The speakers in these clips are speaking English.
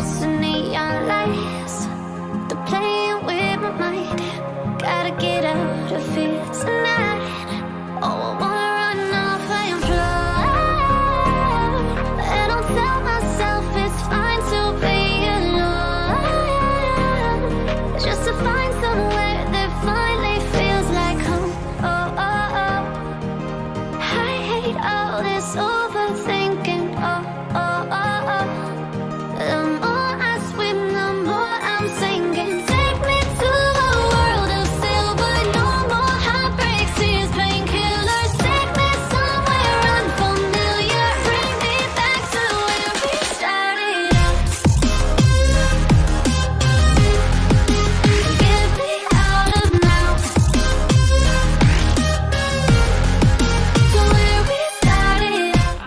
streets and neon lights. They're playing with my mind. Gotta get out of here tonight. Oh, I wanna run off and fly. And I'll tell myself it's fine to be alone, just to find somewhere that finally feels like home. Oh, oh, oh. I hate all this overthinking. Oh, oh, oh, oh. The more I swim, the more I'm sinking. Take me to a world of silver. No more heartbreaks, tears, painkillers. Take me somewhere unfamiliar. Bring me back to where we started out. Get me out of now. To where we started out.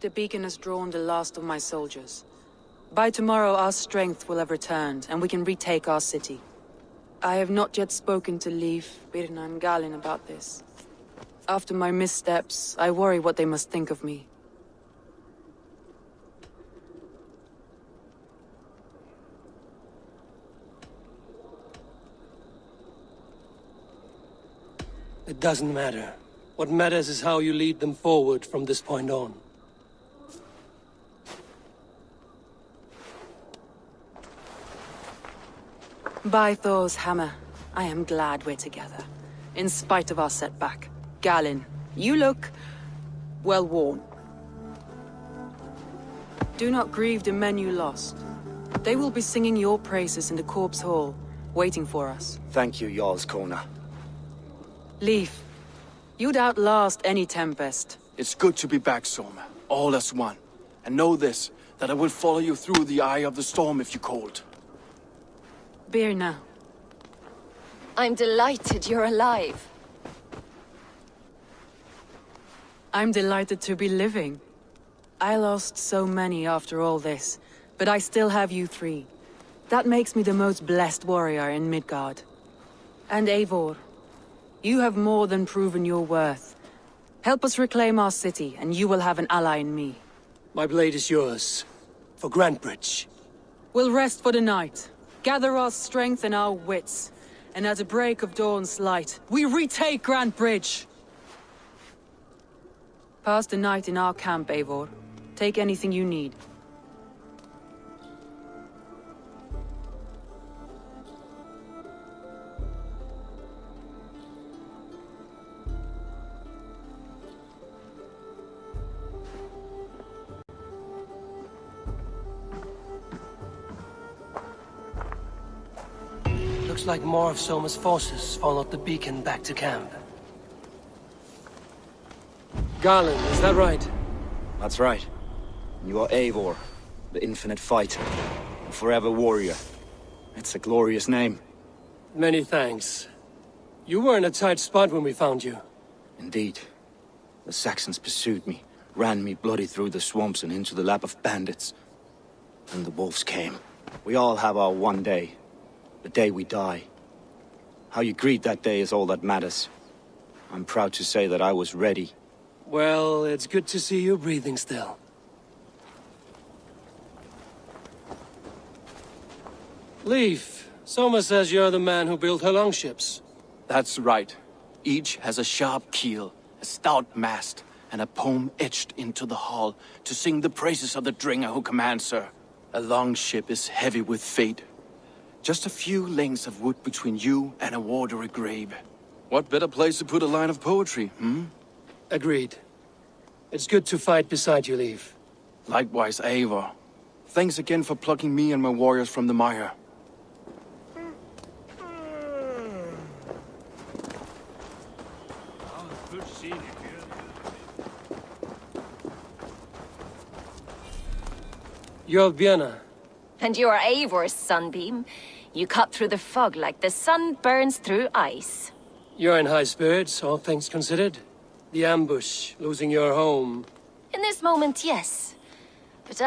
The beacon has drawn the last of my soldiers. By tomorrow our strength will have returned, and we can retake our city. I have not yet spoken to Leif, Birna and Galin about this. After my missteps, I worry what they must think of me. It doesn't matter. What matters is how you lead them forward from this point on. By Thor's hammer, I am glad we're together. In spite of our setback. Galin, you look well worn. Do not grieve the men you lost. They will be singing your praises in the corpse hall, waiting for us. Thank you, Jarl's Kona. Leif, you'd outlast any tempest. It's good to be back, Soma. All as one. And know this, that I will follow you through the eye of the storm if you called. Birna. I'm delighted you're alive. I'm delighted to be living. I lost so many after all this, but I still have you three. That makes me the most blessed warrior in Midgard. And Eivor, you have more than proven your worth. Help us reclaim our city, and you will have an ally in me. My blade is yours. For Grantbridge. We'll rest for the night, gather our strength and our wits, and at the break of dawn's light, we retake Grantbridge! Pass the night in our camp, Eivor. Take anything you need. Looks like more of Soma's forces followed the beacon back to camp. Garland, is that right? That's right. You are Eivor, the infinite fighter, a forever warrior. It's a glorious name. Many thanks. You were in a tight spot when we found you. Indeed. The Saxons pursued me, ran me bloody through the swamps and into the lap of bandits. And the wolves came. We all have our one day. The day we die. How you greet that day is all that matters. I'm proud to say that I was ready. Well, it's good to see you breathing still. Leif, Soma says you're the man who built her longships. That's right. Each has a sharp keel, a stout mast, and a poem etched into the hull to sing the praises of the dringer who commands her. A longship is heavy with fate. Just a few lengths of wood between you and a watery grave. What better place to put a line of poetry, hmm? Agreed. It's good to fight beside you, Leif. Likewise, Eivor. Thanks again for plucking me and my warriors from the mire. You're Vienna. And you are Eivor's sunbeam. You cut through the fog like the sun burns through ice. You're in high spirits, all things considered. The ambush, losing your home. In this moment, yes. But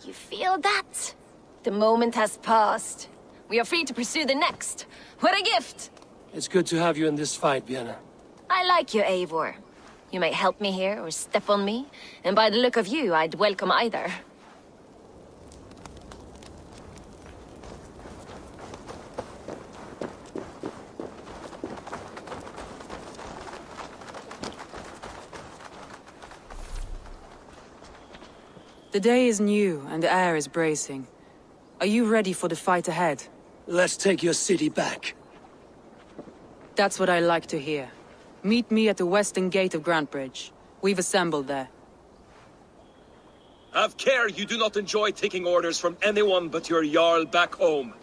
you feel that? The moment has passed. We are free to pursue the next. What a gift! It's good to have you in this fight, Vienna. I like you, Eivor. You may help me here or step on me, and by the look of you, I'd welcome either. The day is new and the air is bracing. Are you ready for the fight ahead? Let's take your city back. That's what I like to hear. Meet me at the western gate of Grantbridge. We've assembled there. Have care you do not enjoy taking orders from anyone but your Jarl back home.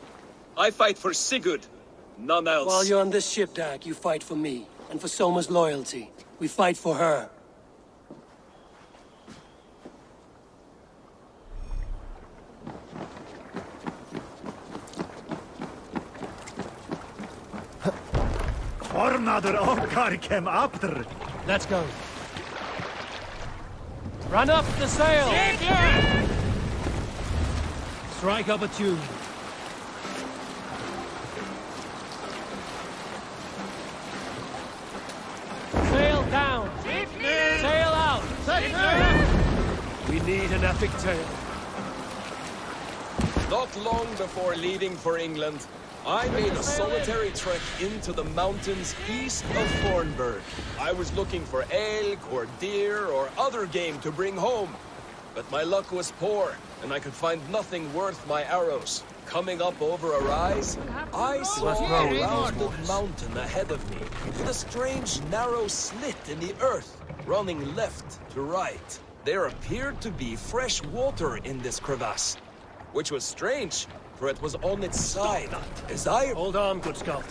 I fight for Sigurd, none else. While you're on this ship, Dag, you fight for me, and for Soma's loyalty. We fight for her. Ornader Okarkem Abder. Let's go. Run up the sail! Strike up a tune. Sail down! Sail out! We need an epic tale. Not long before leaving for England, I made a solitary trek into the mountains east of Thornburg. I was looking for elk or deer or other game to bring home. But my luck was poor, and I could find nothing worth my arrows. Coming up over a rise, I saw a rounded mountain ahead of me, with a strange narrow slit in the earth, running left to right. There appeared to be fresh water in this crevasse, which was strange, for it was on its side. As I... Hold on, good scout.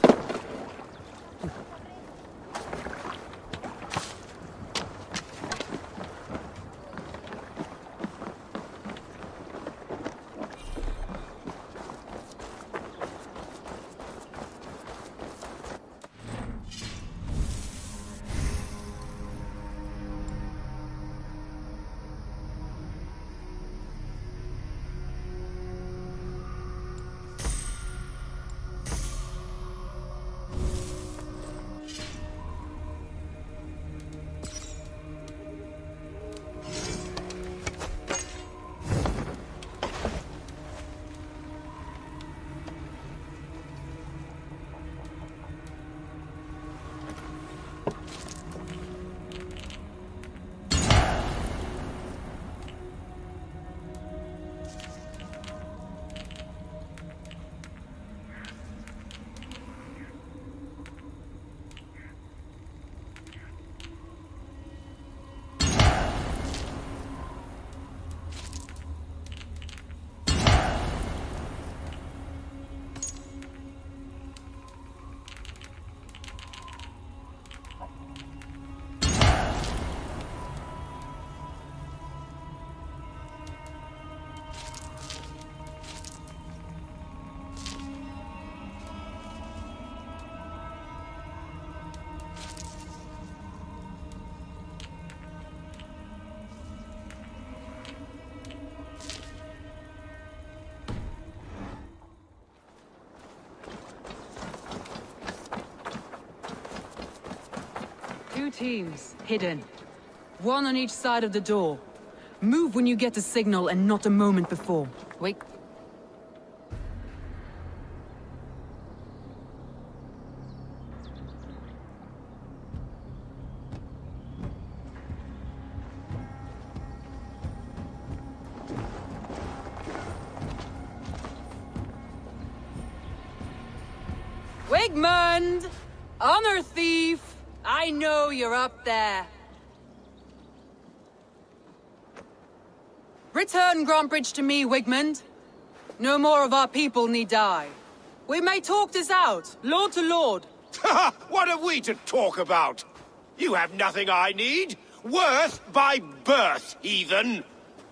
2 teams, hidden. 1 on each side of the door. Move when you get the signal and not a moment before. Wait. Wigmund! Honor thief! I know you're up there. Return Grantbridge to me, Wigmund. No more of our people need die. We may talk this out, lord to lord. What are we to talk about? You have nothing I need. Worth by birth, heathen.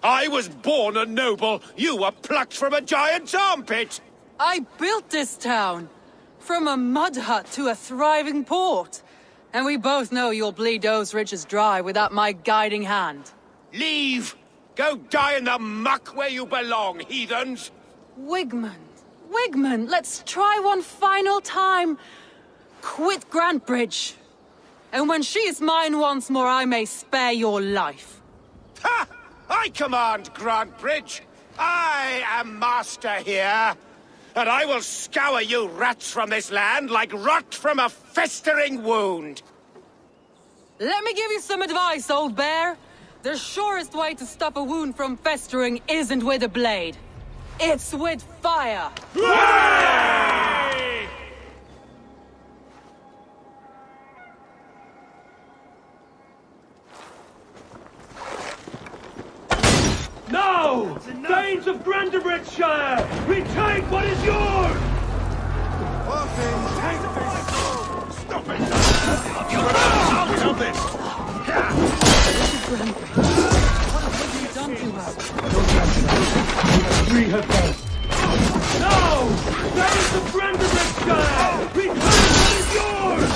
I was born a noble. You were plucked from a giant's armpit. I built this town. From a mud hut to a thriving port. And we both know you'll bleed those riches dry without my guiding hand. Leave! Go die in the muck where you belong, heathens! Wigmund, let's try one final time. Quit Grantbridge. And when she is mine once more, I may spare your life. Ha! I command Grantbridge. I am master here. And I will scour you rats from this land like rot from a festering wound. Let me give you some advice, old bear. The surest way to stop a wound from festering isn't with a blade. It's with fire. Now! Danes of Grantebridgeshire! Retake what is yours! Stop it! Stop this! What have you done to us? We have done. Now! Danes of Grantebridgeshire! Retake what is yours!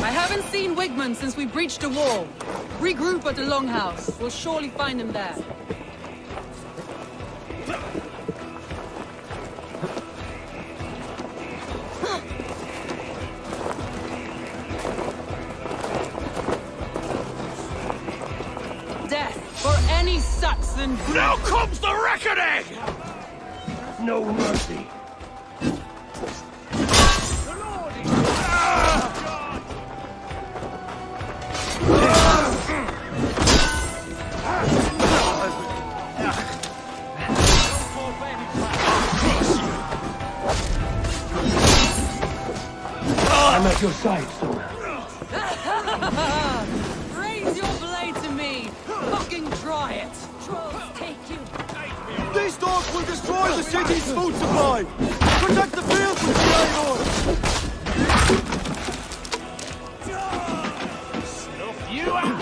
I haven't seen Wigmund since we breached the wall. Regroup at the Longhouse. We'll surely find him there. Death for any Saxon. Now comes the reckoning! No mercy. I'm at your side, Sona. Raise your blade to me. Fucking try it. Trolls take you. These dogs will destroy the city's food supply! Protect the fields with Snuff you out!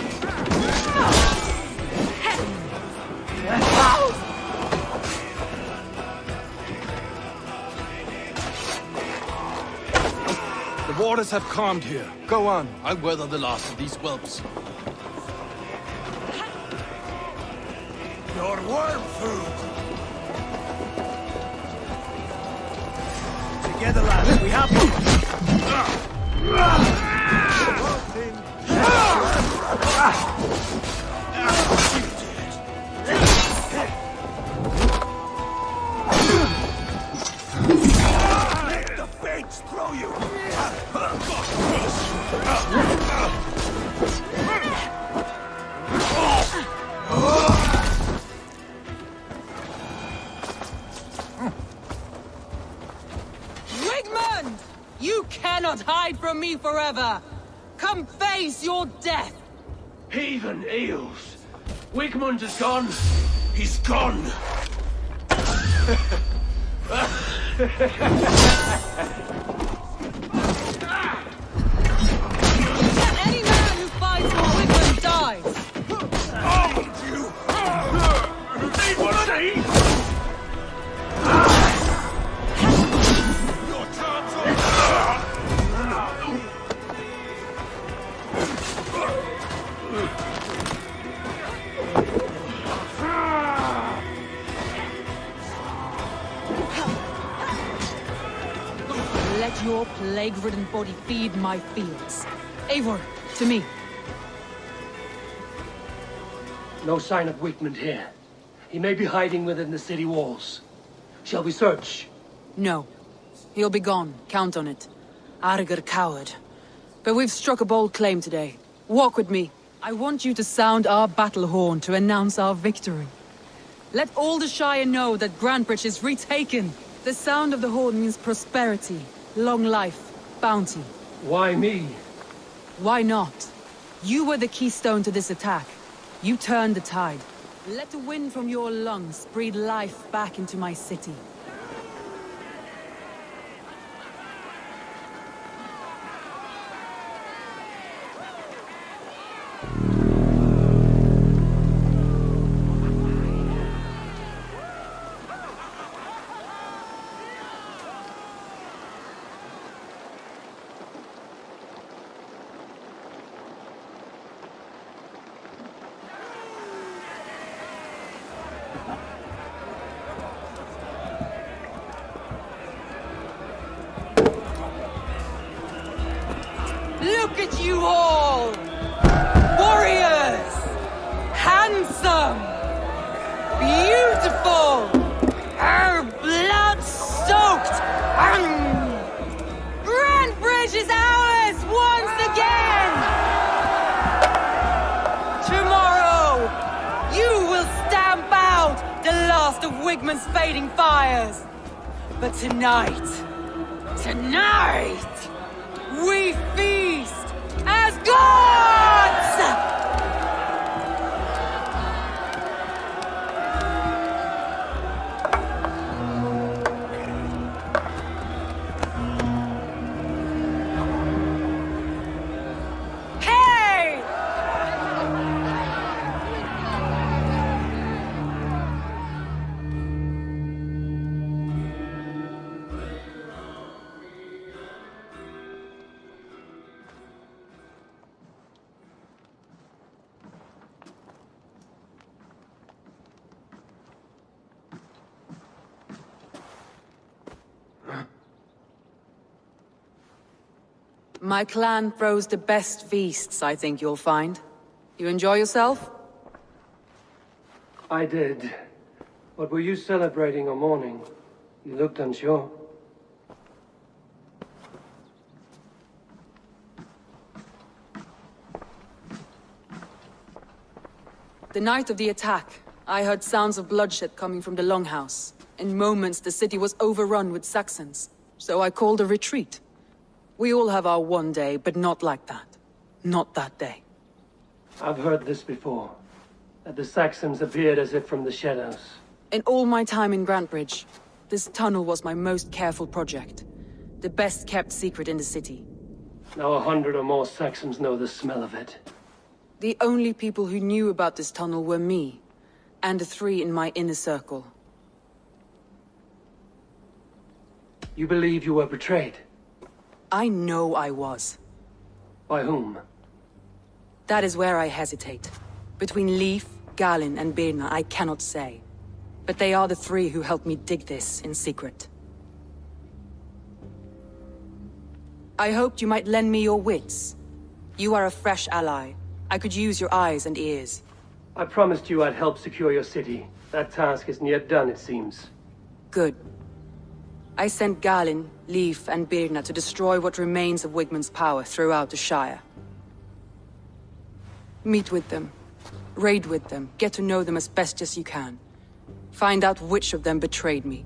The waters have calmed here. Go on. I'll weather the last of these whelps. Your worm food! Together, lads, we have Let the fates throw you! Wigmund! You cannot hide from me forever. Come face your death. heathen eels. Wigmund is gone. He's gone. Any man who fights for Wigmund dies. Need what to eat? let your plague-ridden body feed my fields. Eivor, to me. No sign of Wigmund here. He may be hiding within the city walls. Shall we search? No. He'll be gone, count on it. Arger coward. But we've struck a bold claim today. Walk with me. I want you to sound our battle horn to announce our victory. Let all the Shire know that Grantebridge is retaken. The sound of the horn means prosperity, long life, bounty. Why me? Why not? You were the keystone to this attack. You turned the tide. Let the wind from your lungs breathe life back into my city. Look at you all! Warriors! Handsome! Beautiful! Blood-soaked! Grantebridge is ours once again! Tomorrow, you will stamp out the last of Wigmund's fading fires. But tonight, we feast as gods! Hey! My clan throws the best feasts, I think you'll find. You enjoy yourself? I did. But were you celebrating or mourning? You looked unsure. The night of the attack, I heard sounds of bloodshed coming from the Longhouse. In moments, the city was overrun with Saxons, so I called a retreat. We all have our one day, but not like that. Not that day. I've heard this before. That the Saxons appeared as if from the shadows. In all my time in Grantebridge, this tunnel was my most careful project. The best kept secret in the city. Now 100 or more Saxons know the smell of it. The only people who knew about this tunnel were me, and the 3 in my inner circle. You believe you were betrayed? I know I was. By whom? That is where I hesitate. Between Leif, Galin, and Birna, I cannot say. But they are the 3 who helped me dig this in secret. I hoped you might lend me your wits. You are a fresh ally. I could use your eyes and ears. I promised you I'd help secure your city. That task isn't yet done, it seems. Good. I sent Galin, Leif, and Birna to destroy what remains of Wigmund's power throughout the Shire. Meet with them. Raid with them. Get to know them as best as you can. Find out which of them betrayed me.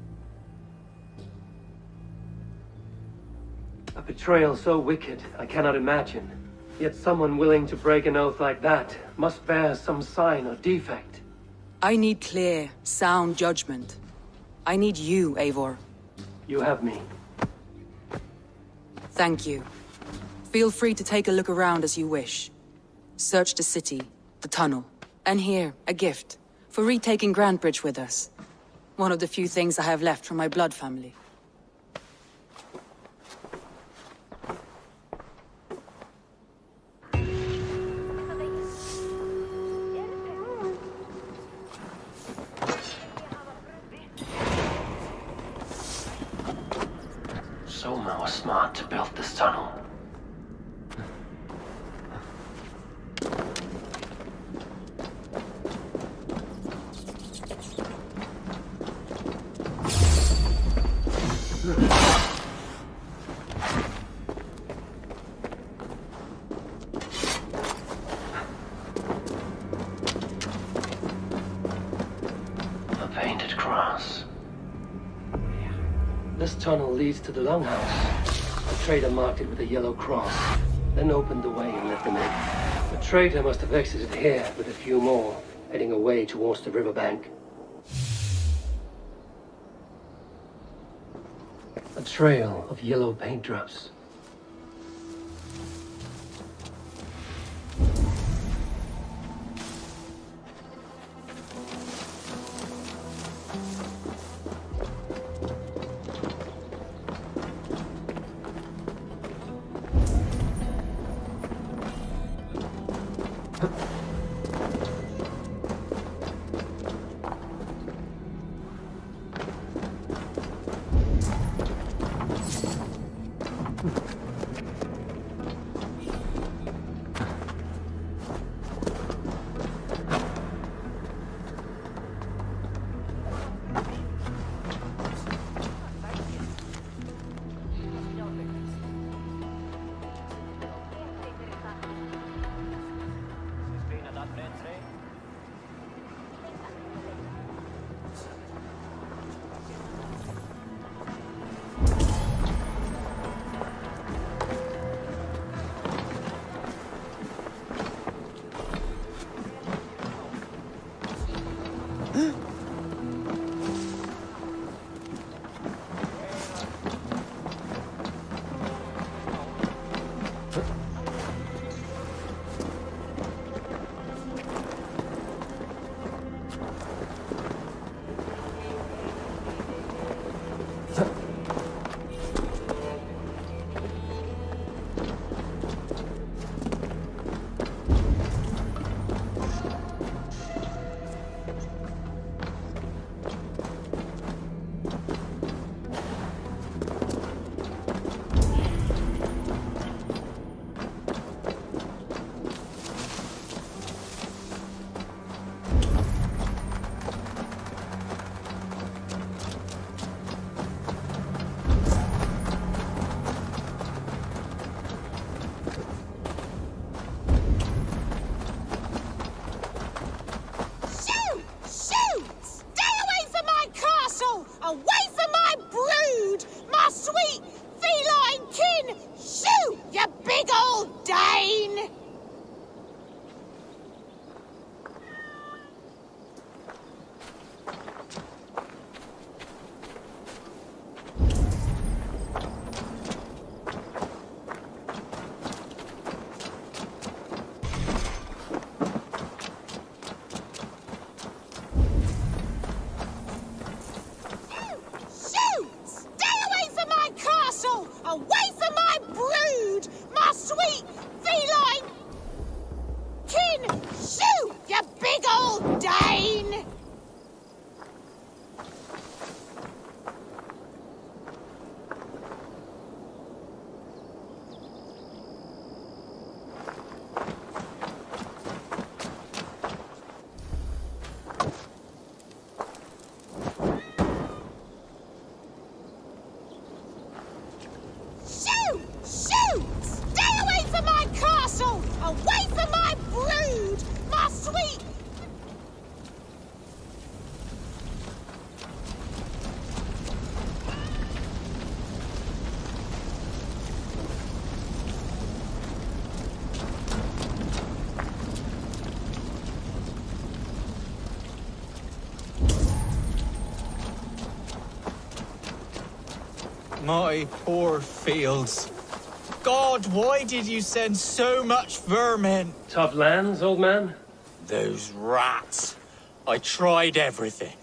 A betrayal so wicked, I cannot imagine. Yet someone willing to break an oath like that must bear some sign or defect. I need clear, sound judgment. I need you, Eivor. You have me. Thank you. Feel free to take a look around as you wish. Search the city, the tunnel, and here, a gift, for retaking Grantebridge with us. One of the few things I have left from my blood family. Soma was smart to build this tunnel. A painted cross. This tunnel leads to the longhouse. A trader marked it with a yellow cross, then opened the way and let them in. The trader must have exited here with a few more, heading away towards the riverbank. A trail of yellow paint drops. My poor fields. God, why did you send so much vermin? Tough lands, old man? Those rats. I tried everything.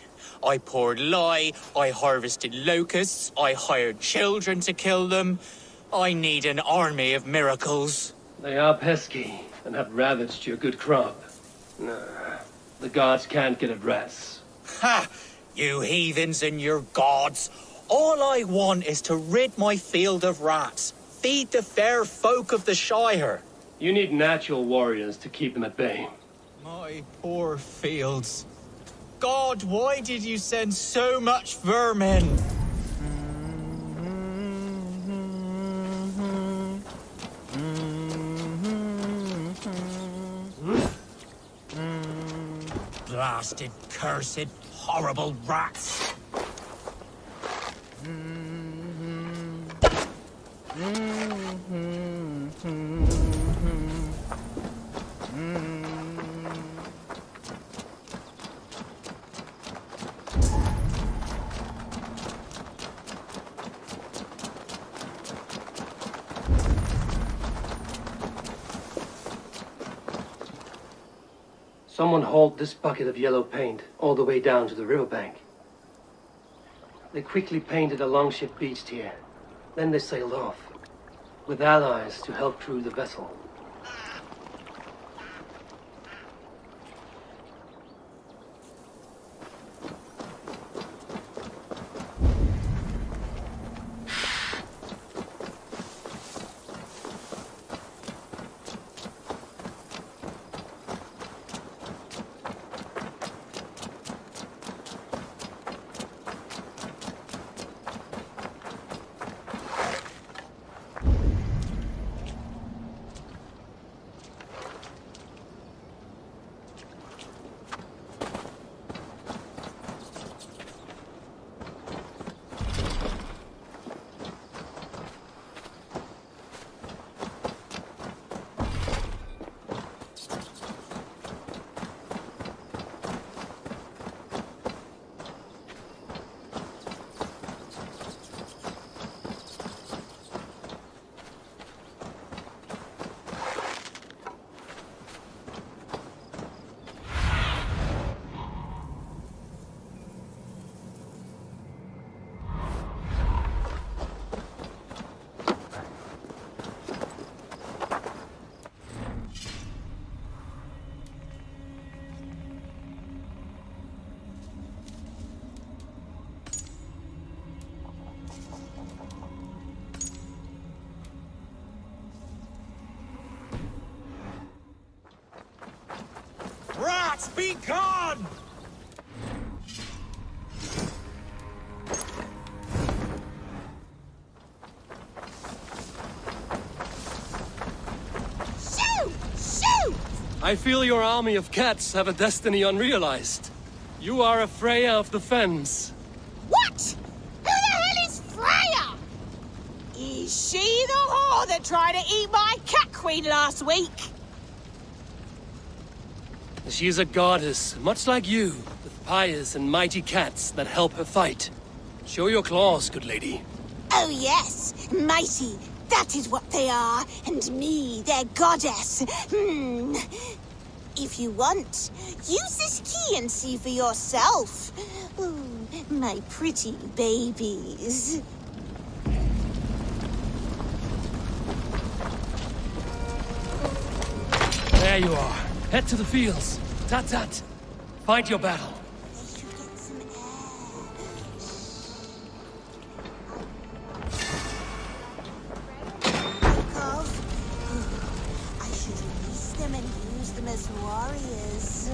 I poured lye, I harvested locusts, I hired children to kill them. I need an army of miracles. They are pesky and have ravaged your good crop. Nah, the gods can't get at rats. Ha! You heathens and your gods. All I want is to rid my field of rats. Feed the fair folk of the Shire. You need natural warriors to keep them at bay. My poor fields. God, why did you send so much vermin? Blasted, cursed, horrible rats. Someone hauled this bucket of yellow paint all the way down to the riverbank. They quickly painted a longship beached here. Then they sailed off, with allies to help crew the vessel. Rats, be gone! Shoot! Shoot! I feel your army of cats have a destiny unrealized. You are a Freya of the Fens. What? Who the hell is Freya? Is she the whore that tried to eat my cat queen last week? She is a goddess, much like you, with pious and mighty cats that help her fight. Show your claws, good lady. Oh yes, mighty. That is what they are. And me, their goddess. If you want, use this key and see for yourself. Ooh, my pretty babies. There you are. Head to the fields. Tat-tat. Fight your battle. They should get some air. I should release them and use them as warriors.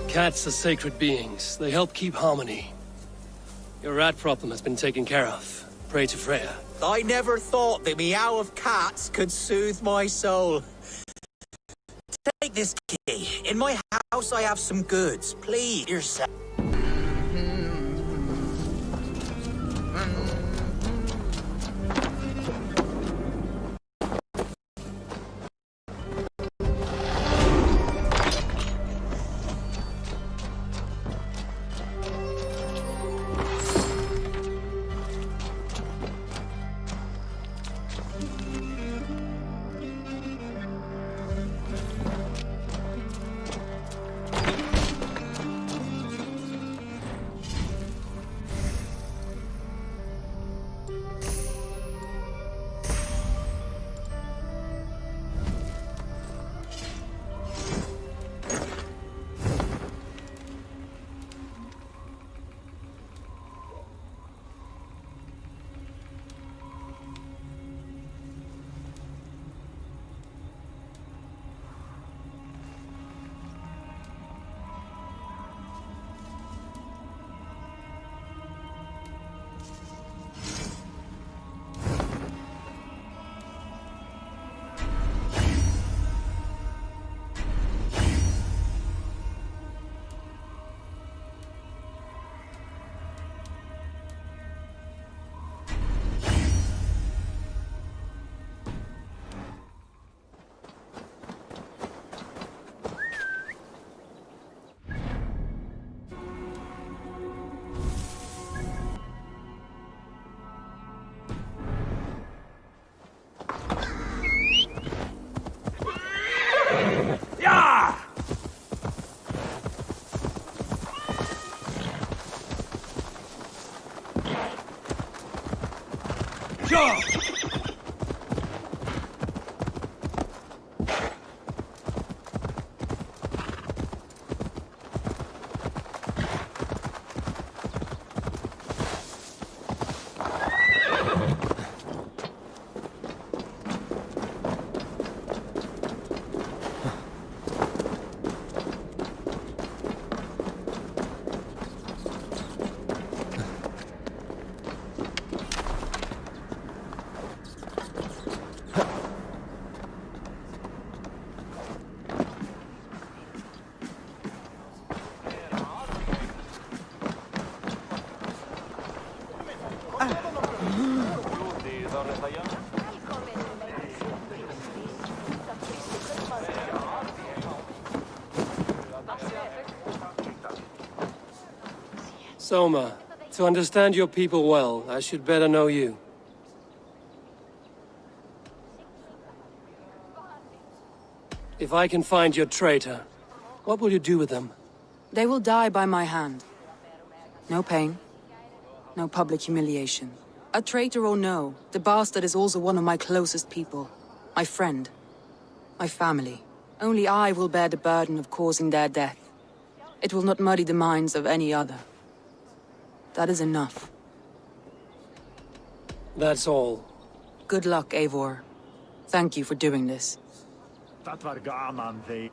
Cats are sacred beings. They help keep harmony. Your rat problem has been taken care of. Pray to Freya. I never thought the meow of cats could soothe my soul. Take this key. In my house I have some goods. Please yourself. Go! Soma, to understand your people well, I should better know you. If I can find your traitor, what will you do with them? They will die by my hand. No pain. No public humiliation. A traitor or no, the bastard is also one of my closest people. My friend. My family. Only I will bear the burden of causing their death. It will not muddy the minds of any other. That is enough. That's all. Good luck, Eivor. Thank you for doing this. Dat var gaman, they.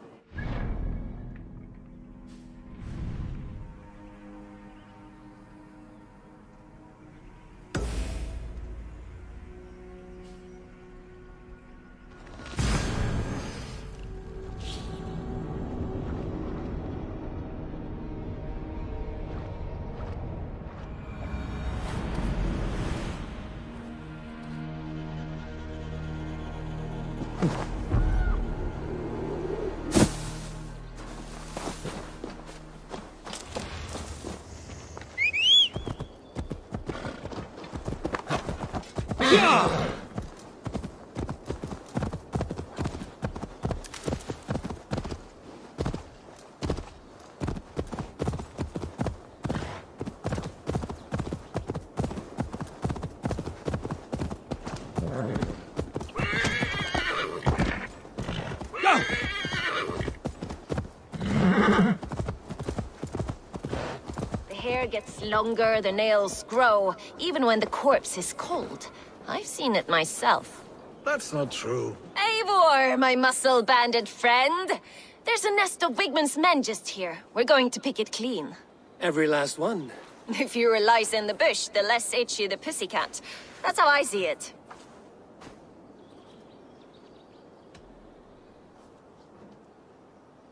The hair gets longer, the nails grow, even when the corpse is cold. I've seen it myself. That's not true. Eivor, my muscle-banded friend! There's a nest of Wigman's men just here. We're going to pick it clean. Every last one. The fewer lice in the bush, the less itchy the pussycat. That's how I see it.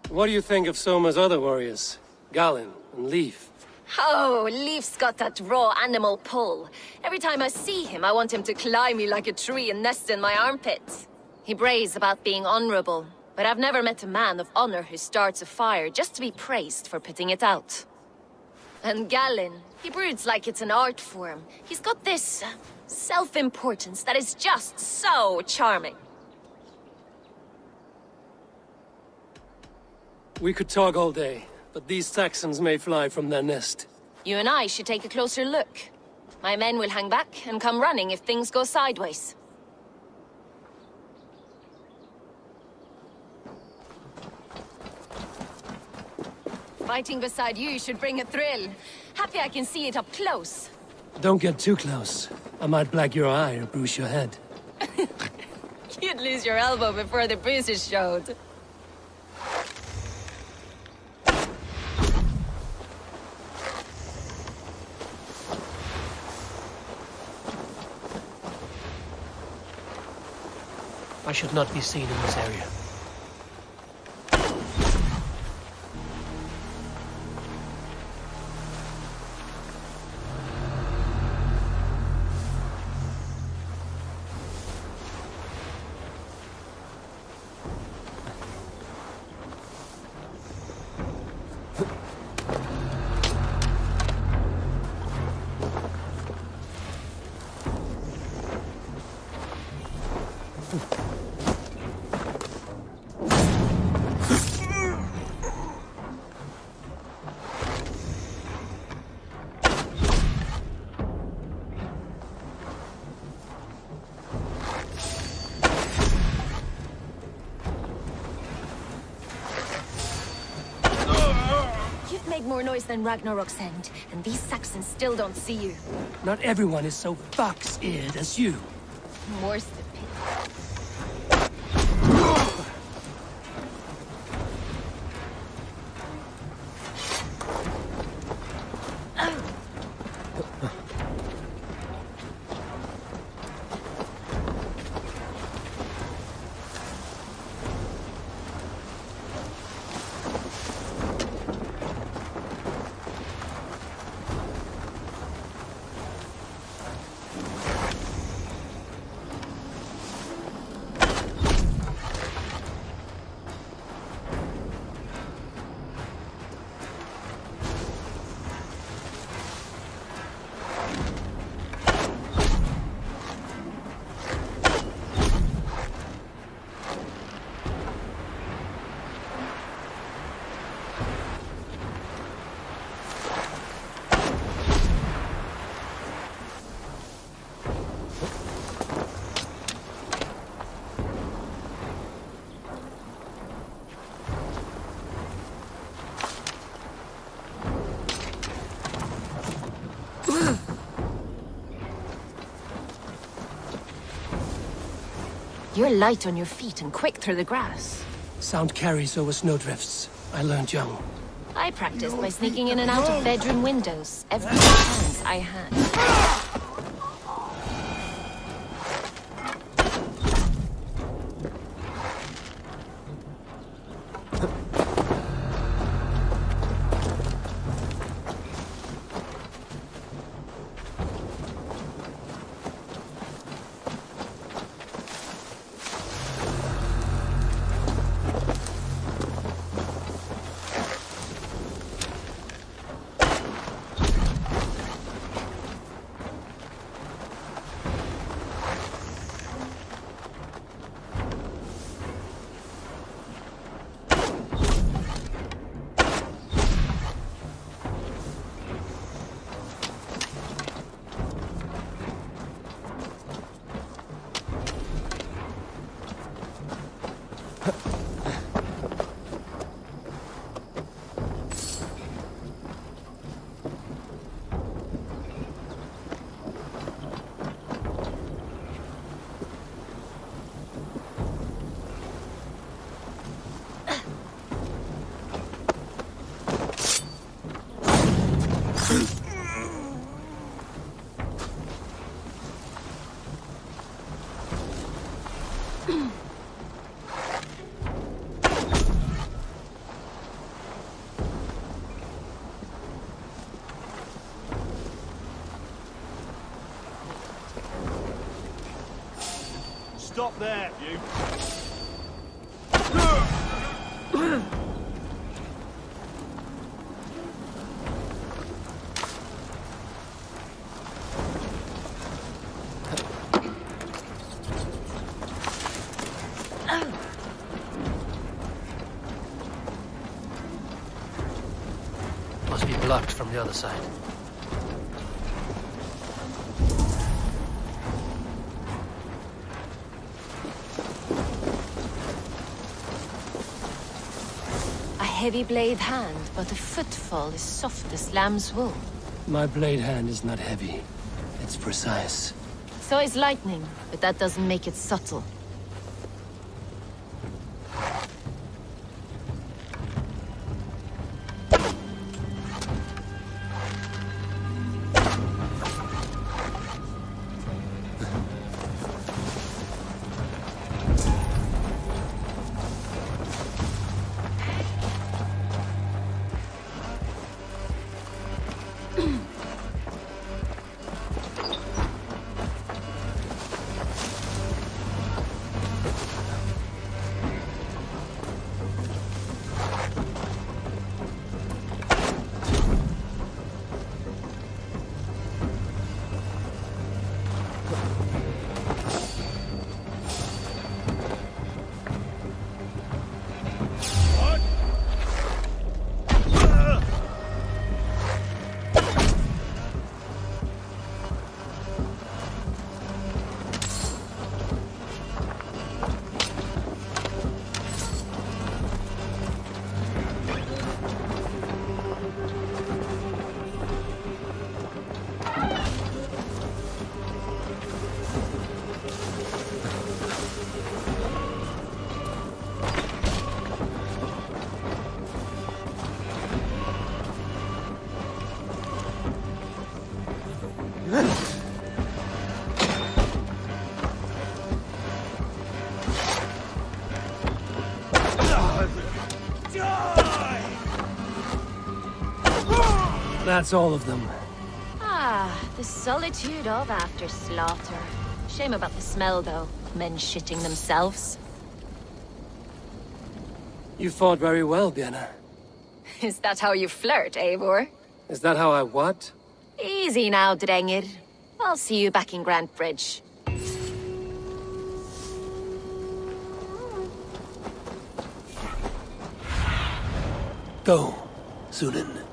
What do you think of Soma's other warriors? Galen and Leaf? Oh, Leaf's got that raw animal pull. Every time I see him, I want him to climb me like a tree and nest in my armpits. He brays about being honorable, but I've never met a man of honor who starts a fire just to be praised for putting it out. And Galen, he broods like it's an art form. He's got this self-importance that is just so charming. We could talk all day, but these Saxons may fly from their nest. You and I should take a closer look. My men will hang back and come running if things go sideways. Fighting beside you should bring a thrill. Happy I can see it up close. Don't get too close. I might black your eye or bruise your head. You'd lose your elbow before the bruises showed. I should not be seen in this area. more noise than Ragnarok's end, and these Saxons still don't see you. Not everyone is so fox-eared as you. More's the pity. You're light on your feet and quick through the grass. Sound carries over snowdrifts. I learned young. I practiced by sneaking in and out of bedroom windows every chance I had. Stop there, you. Must be blocked from the other side. Heavy blade hand, but a footfall is soft as lamb's wool. My blade hand is not heavy. It's precise. So is lightning, but that doesn't make it subtle. that's all of them. Ah, the solitude of after slaughter. Shame about the smell, though. Men shitting themselves. You fought very well, Vienna. Is that how you flirt, Eivor? Is that how I what? Easy now, Drengir. I'll see you back in Grand Bridge. Go, Sunan.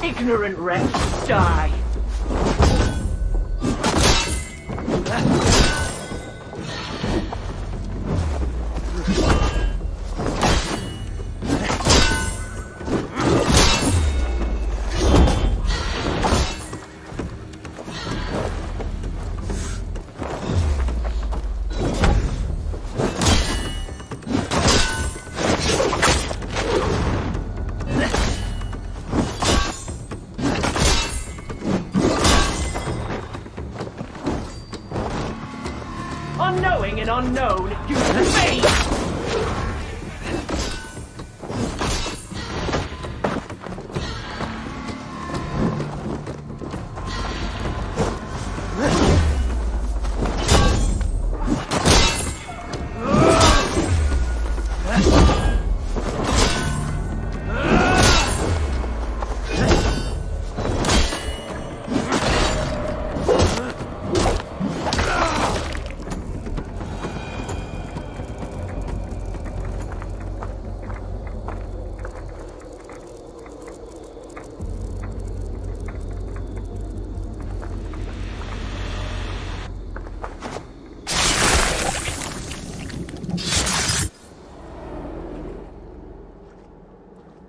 Ignorant wretch, die! Unknowing and unknown, you fail!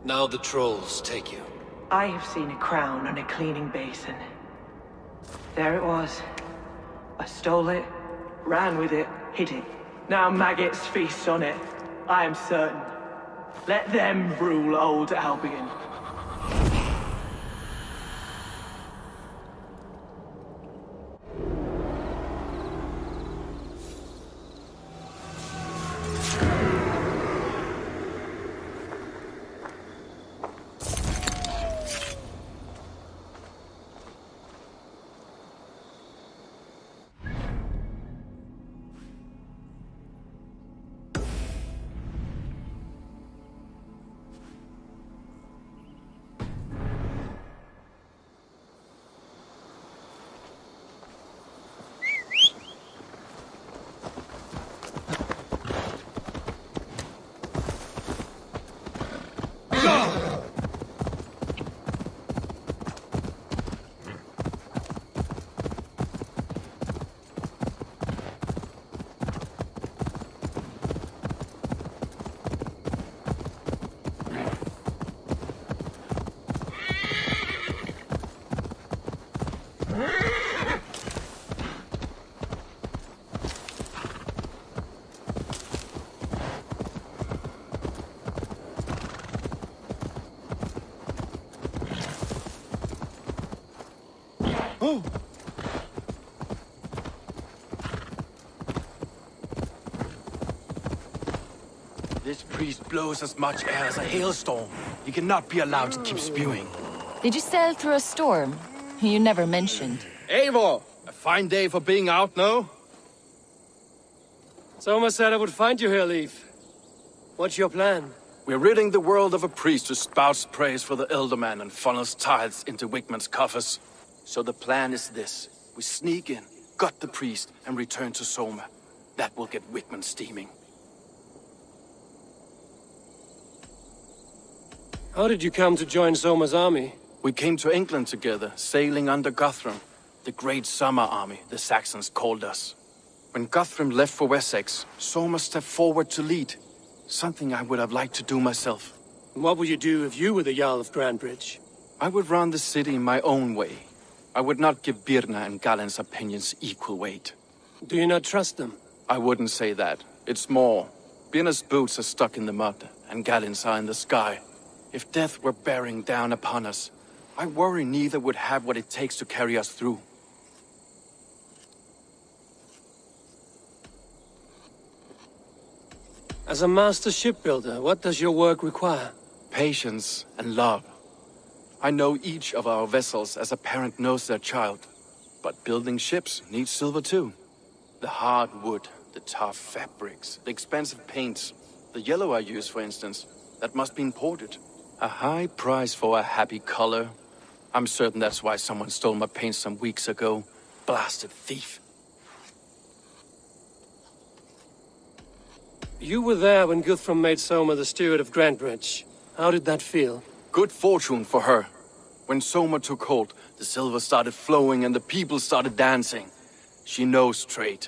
Now the trolls take you. I have seen a crown on a cleaning basin. There it was. I stole it, ran with it, hid it. Now maggots feast on it. I am certain. Let them rule old Albion. This priest blows as much air as a hailstorm. He cannot be allowed to keep spewing. Did you sail through a storm? You never mentioned. Eivor! A fine day for being out, no? Soma said I would find you here, Leaf. What's your plan? We're ridding the world of a priest who spouts praise for the Elderman and funnels tithes into Wickman's coffers. So the plan is this. We sneak in, gut the priest, and return to Soma. That will get Wickman steaming. How did you come to join Soma's army? We came to England together, sailing under Guthrum. The Great Summer Army, the Saxons called us. When Guthrum left for Wessex, Soma stepped forward to lead. Something I would have liked to do myself. What would you do if you were the Jarl of Grandbridge? I would run the city my own way. I would not give Birna and Galen's opinions equal weight. Do you not trust them? I wouldn't say that. It's more. Birna's boots are stuck in the mud, and Galen's are in the sky. If death were bearing down upon us, I worry neither would have what it takes to carry us through. As a master shipbuilder, what does your work require? Patience and love. I know each of our vessels as a parent knows their child. But building ships needs silver too. The hard wood, the tough fabrics, the expensive paints. The yellow I use, for instance, that must be imported. A high price for a happy color. I'm certain that's why someone stole my paint some weeks ago. Blasted thief. You were there when Guthrum made Soma the steward of Grandbridge. How did that feel? Good fortune for her. When Soma took hold, the silver started flowing and the people started dancing. She knows trade.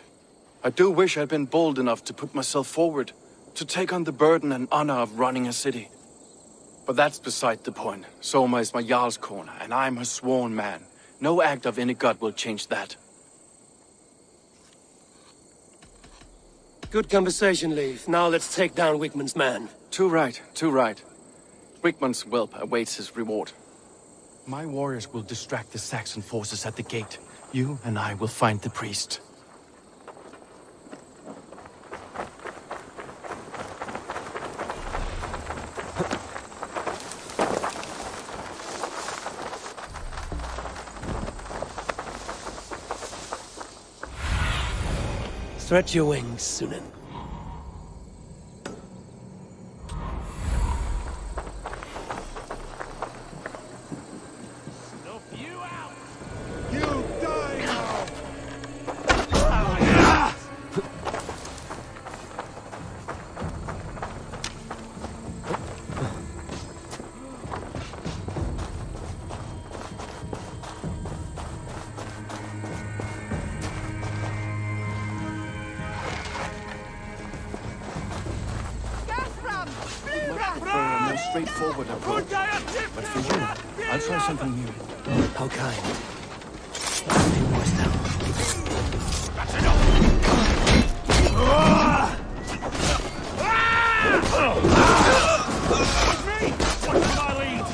I do wish I'd been bold enough to put myself forward, to take on the burden and honor of running a city. But that's beside the point. Soma is my Jarl's corner, and I'm her sworn man. No act of any god will change that. Good conversation, Leif. Now let's take down Wickman's man. Too right, too right. Wickman's whelp awaits his reward. My warriors will distract the Saxon forces at the gate. You and I will find the priest. Stretch your wings, Sunan. Straightforward approach. But for you, I'll try something new. How kind. Few more down. That's enough! With me! What's my lead?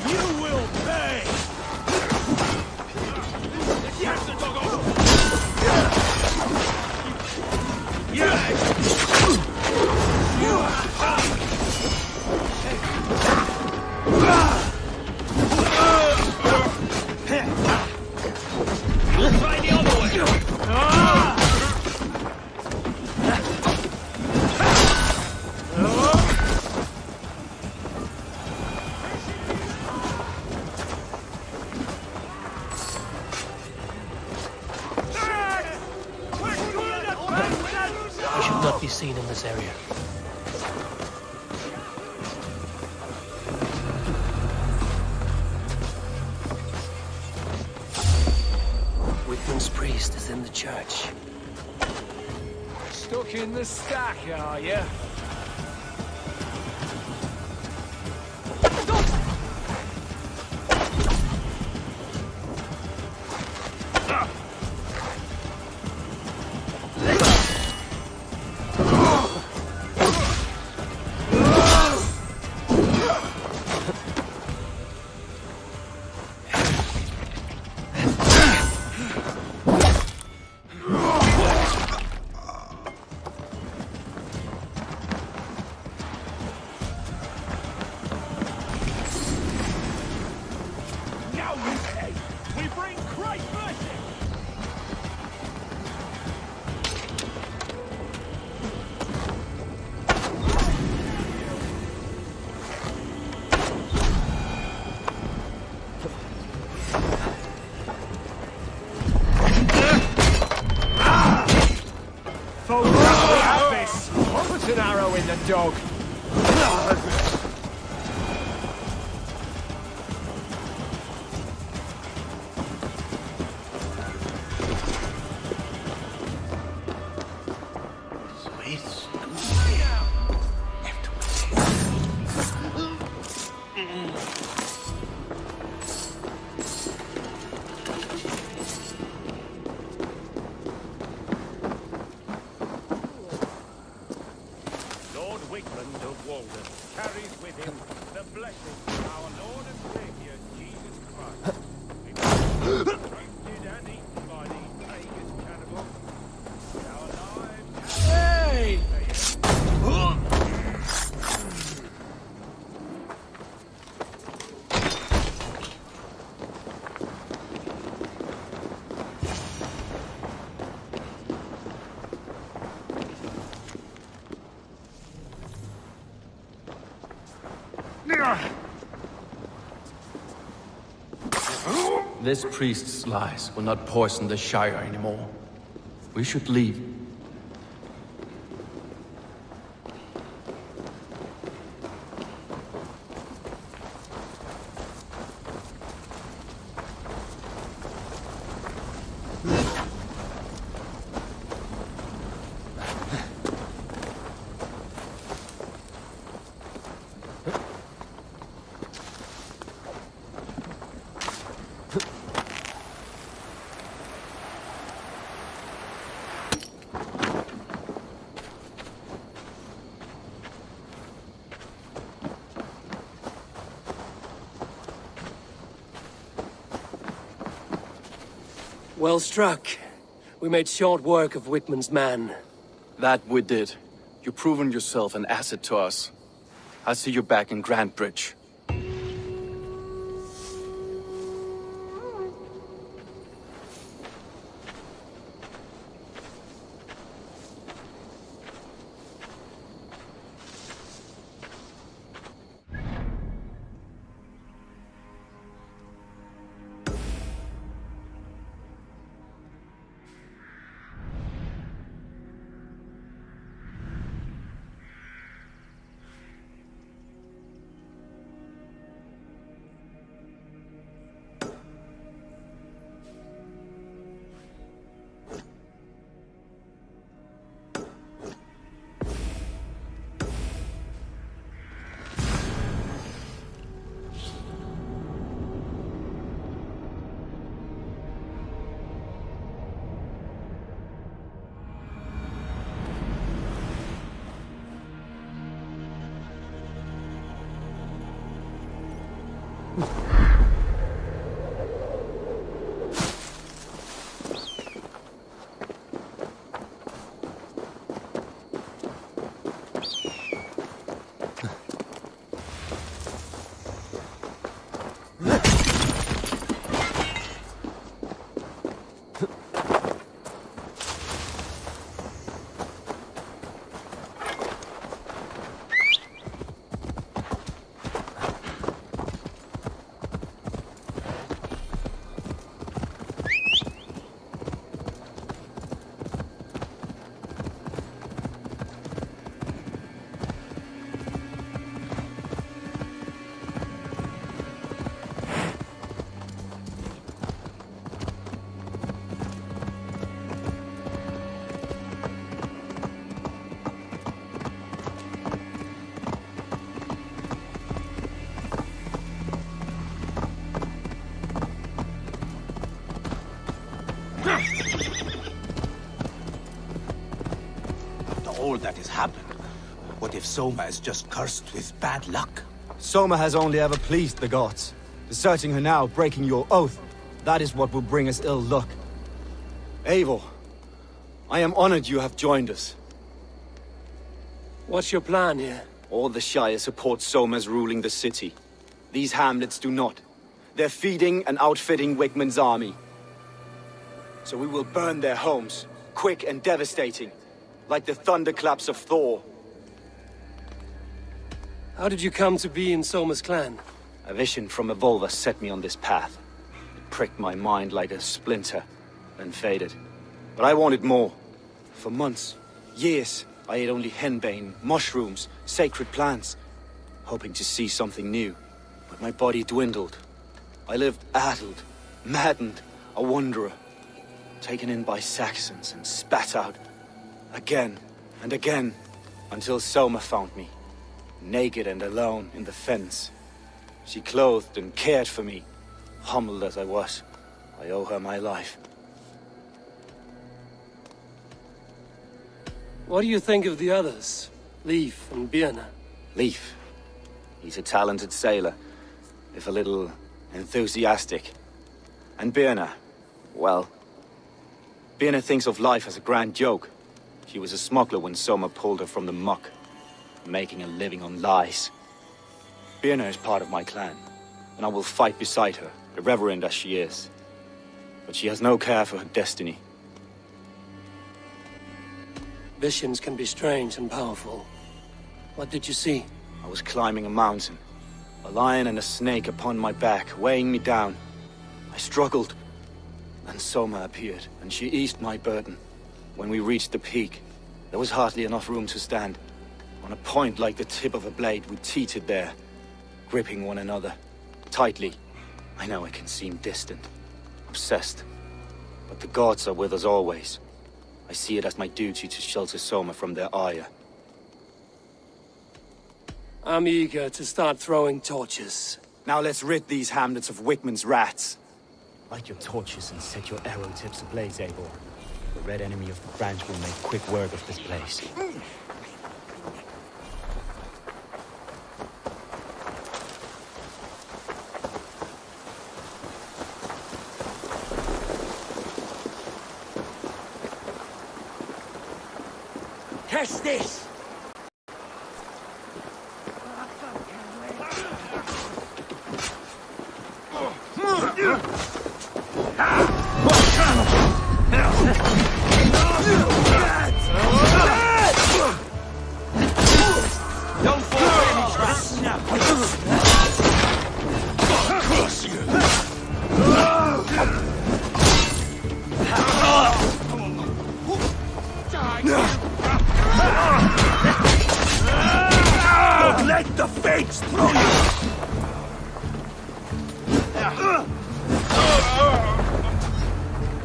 You will pay! Try the other way! I should not be seen in this area. Wickman's priest is in the church. Stuck in the stack, are you? That's an arrow in the dog. Lord Wigmund of Walden carries with him the blessing of our Lord and Savior, Jesus Christ. Roasted and eaten by these pagan cannibals. Our lives Hey! This priest's lies will not poison the Shire anymore. We should leave. Well struck. We made short work of Whitman's man. That we did. You've proven yourself an asset to us. I'll see you back in Grantbridge. All that has happened. What if Soma is just cursed with bad luck? Soma has only ever pleased the gods. Deserting her now, breaking your oath, that is what will bring us ill luck. Eivor, I am honored you have joined us. What's your plan here? All the Shire support Soma's ruling the city. These hamlets do not. They're feeding and outfitting Wigmund's army. So we will burn their homes, quick and devastating, like the thunderclaps of Thor. How did you come to be in Soma's clan? A vision from Evolver set me on this path. It pricked my mind like a splinter, then faded. But I wanted more. For months, years, I ate only henbane, mushrooms, sacred plants, hoping to see something new. But my body dwindled. I lived addled, maddened, a wanderer, taken in by Saxons and spat out again and again, until Soma found me, naked and alone in the fens. She clothed and cared for me, humbled as I was. I owe her my life. What do you think of the others? Leif and Birna? Leif. He's a talented sailor, if a little enthusiastic. And Birna, well, Birna thinks of life as a grand joke. She was a smuggler when Soma pulled her from the muck, making a living on lies. Birna is part of my clan, and I will fight beside her, irreverent as she is. But she has no care for her destiny. Visions can be strange and powerful. What did you see? I was climbing a mountain, a lion and a snake upon my back, weighing me down. I struggled. Then Soma appeared, and she eased my burden. When we reached the peak, there was hardly enough room to stand. On a point like the tip of a blade, we teetered there, gripping one another, tightly. I know it can seem distant, obsessed, but the gods are with us always. I see it as my duty to shelter Soma from their ire. I'm eager to start throwing torches. Now let's rid these hamlets of Wickman's rats. Light your torches and set your arrow tips ablaze, Eivor. The red enemy of the branch will make quick work of this place. Catch this! Don't fall for any traps! Crush you! Don't let the fates throw you!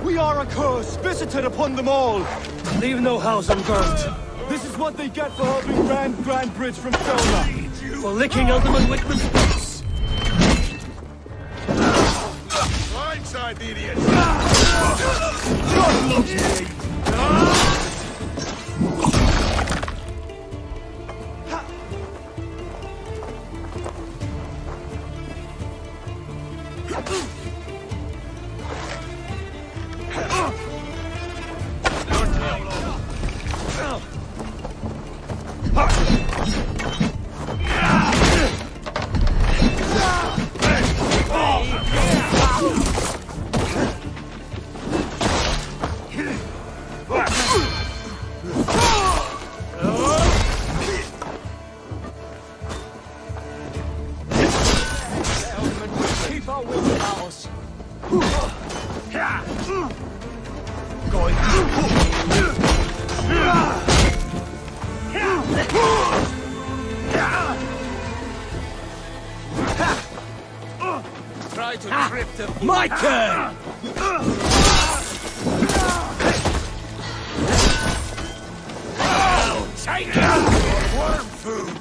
We are a curse visited upon them all! Leave no house unburnt. This is what they get for helping Grand Bridge from Soma! For licking Alderman Wickman's boots. Blindside the idiot! Try to trip the... My turn! Take it! Worm food!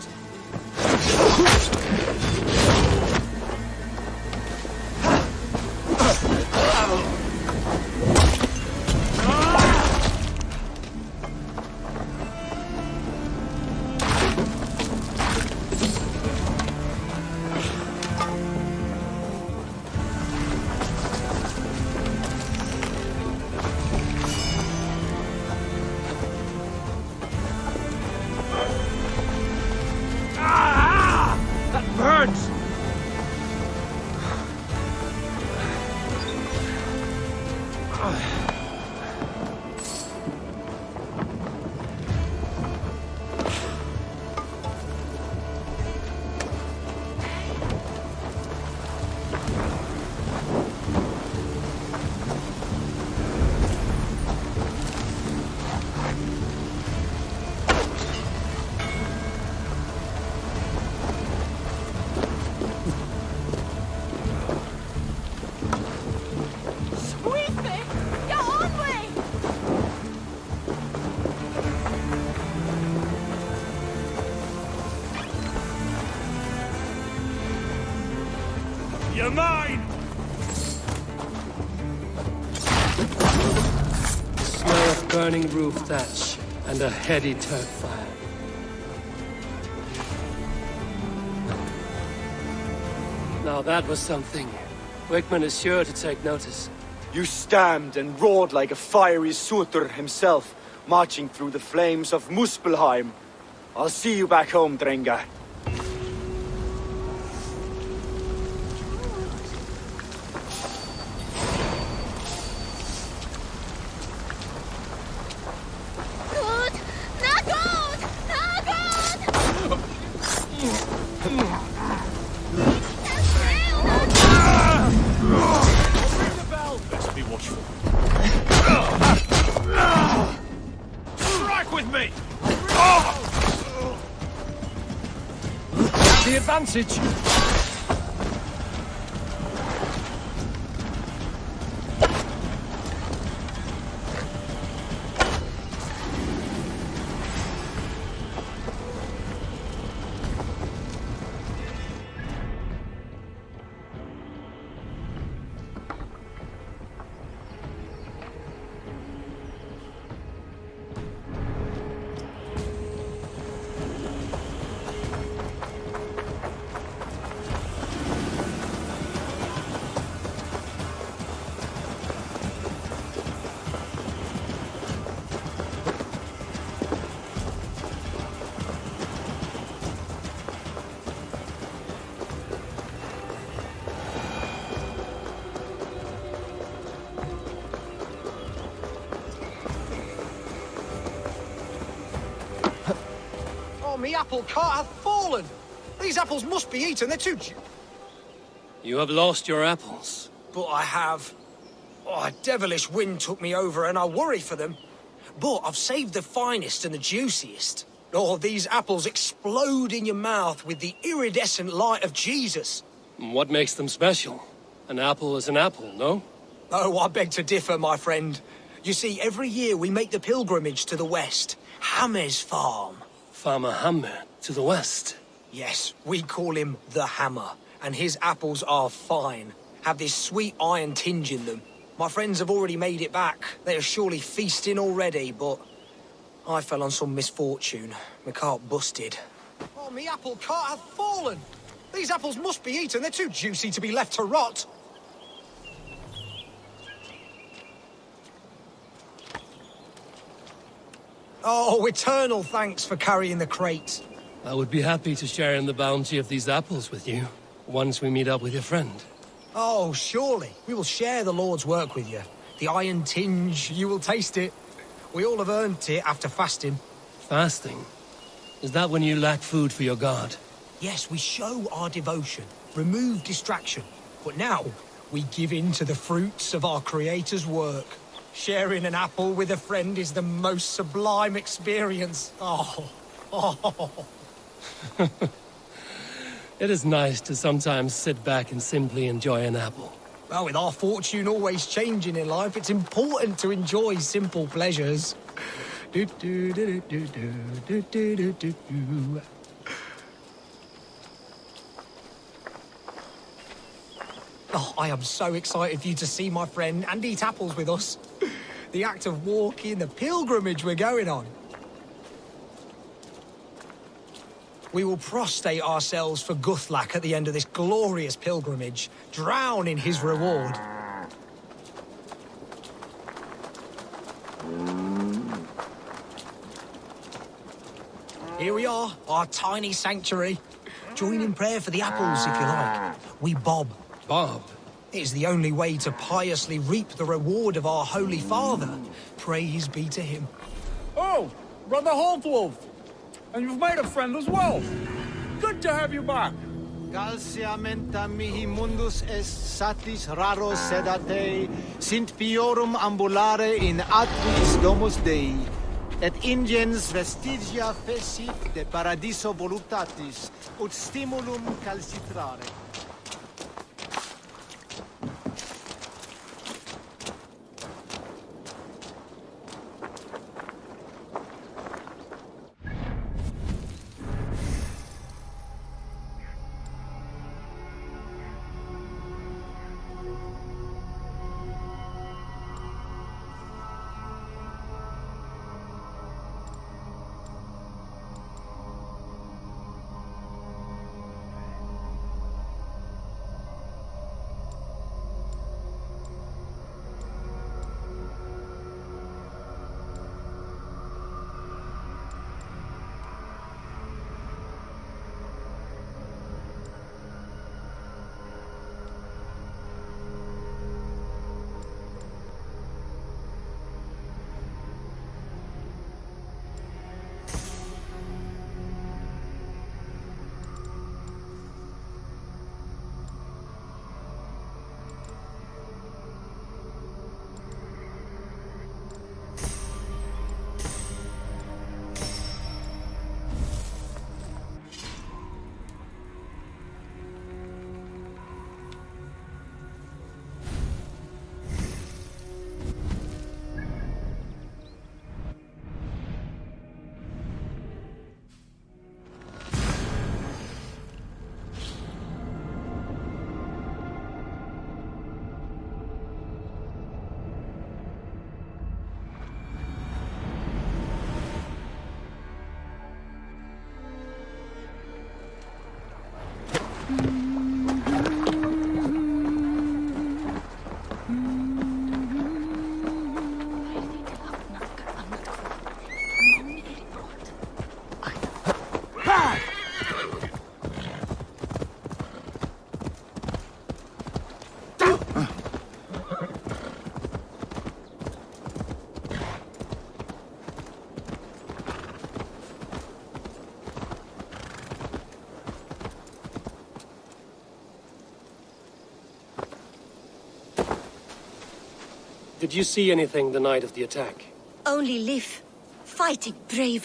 You're mine! The smell of burning roof thatch and a heady turf fire. Now that was something. Wickman is sure to take notice. You stamped and roared like a fiery Surtur himself, marching through the flames of Muspelheim. I'll see you back home, Drenga. Good! Not good! Not good! Let's be watchful. Strike with me! The advantage! Me apple cart hath fallen. These apples must be eaten. They're too... You have lost your apples. But I have. Oh, a devilish wind took me over and I worry for them. But I've saved the finest and the juiciest. Oh, these apples explode in your mouth with the iridescent light of Jesus. What makes them special? An apple is an apple, no? Oh, I beg to differ, my friend. You see, every year we make the pilgrimage to the west. Hammer's farm. Farmer Hammer, to the west. Yes, we call him the Hammer, and his apples are fine. Have this sweet iron tinge in them. My friends have already made it back. They are surely feasting already, but I fell on some misfortune. My cart busted. Oh, me apple cart hath fallen. These apples must be eaten. They're too juicy to be left to rot. Oh, eternal thanks for carrying the crate. I would be happy to share in the bounty of these apples with you, once we meet up with your friend. Oh, surely. We will share the Lord's work with you. The iron tinge, you will taste it. We all have earned it after fasting. Fasting? Is that when you lack food for your god? Yes, we show our devotion, remove distraction. But now, we give in to the fruits of our Creator's work. Sharing an apple with a friend is the most sublime experience. Oh. It is nice to sometimes sit back and simply enjoy an apple. Well, with our fortune always changing in life, it's important to enjoy simple pleasures. Oh, I am so excited for you to see my friend and eat apples with us. The act of walking, the pilgrimage we're going on. We will prostrate ourselves for Guthlak at the end of this glorious pilgrimage, drown in his reward. Here we are, our tiny sanctuary. Join in prayer for the apples, if you like. We bob. Bob? It is the only way to piously reap the reward of our Holy Father. Praise be to him. Oh, Brother Haltwolf. And you've made a friend as well. Good to have you back. Calciamenta mihi mundus est satis raro sedate, sint piorum ambulare in atvis domus Dei, et ingens vestigia fecit de paradiso voluptatis, ut stimulum calcitrare. Did you see anything the night of the attack? Only Liv, fighting bravely.